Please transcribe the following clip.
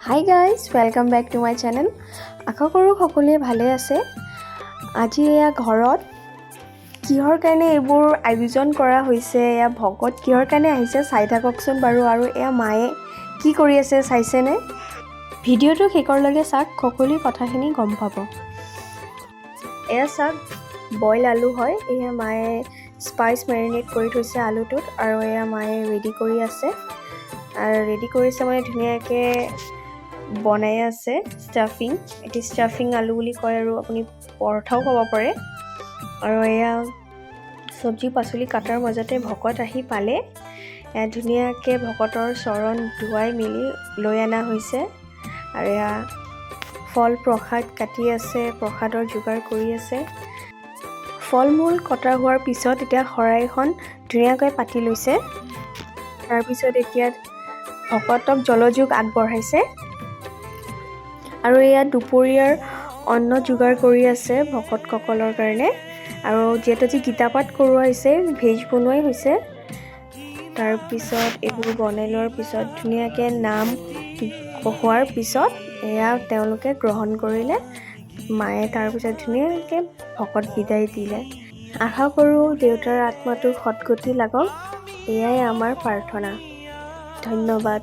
High guys, welcome back to my channel. আশা কৰোঁ সকলোৱে ভালে আছে। আজি এয়া ঘৰত কিহৰ কাৰণে এইবোৰ আয়োজন কৰা হৈছে, এয়া ভকত কিহৰ কাৰণে আহিছে চাই থাককচোন বাৰু। আৰু এয়া মায়ে কি কৰি আছে চাইছেনে? ভিডিঅ'টো শেষৰলৈকে চাওক, সকলো কথাখিনি গম পাব। এয়া চাওক, বইল আলু হয়। এয়া মায়ে স্পাইচ মেৰিনেট কৰি থৈছে আলুটোত, আৰু এয়া মায়ে ৰেডি কৰি আছে। আৰু ৰেডি কৰিছে মানে ধুনীয়াকৈ বনাই আছে ষ্টাফিং। এটি ষ্টাফিং আলু বুলি কয়, আৰু আপুনি পৰঠাও ক'ব পাৰে। আৰু এয়া চব্জি পাচলি কাটাৰ মাজতে ভকত আহি পালে। ধুনীয়াকৈ ভকতৰ চৰণ ধুৱাই মেলি লৈ অনা হৈছে। আৰু এয়া ফল প্ৰসাদ কাটি আছে, প্ৰসাদৰ যোগাৰ কৰি আছে। ফল মূল কটা হোৱাৰ পিছত এতিয়া শৰাইখন ধুনীয়াকৈ পাতি লৈছে। তাৰপিছত এতিয়া ভকতক জলযোগ আগবঢ়াইছে। আৰু এয়া দুপৰীয়াৰ অন্ন যোগাৰ কৰি আছে ভকতসকলৰ কাৰণে। আৰু যিহেতু আজি গীতা পাঠ কৰোৱা হৈছে, ভেজ বনোৱাই হৈছে। তাৰপিছত এইবোৰ বনাই লোৱাৰ পিছত ধুনীয়াকৈ নাম হোৱাৰ পিছত এয়া তেওঁলোকে গ্ৰহণ কৰিলে। মায়ে তাৰপিছত ধুনীয়াকৈ ভকত বিদায় দিলে। আশা কৰোঁ দেউতাৰ আত্মাটো সদ্গতি লাগক, এয়াই আমাৰ প্ৰাৰ্থনা। ধন্যবাদ।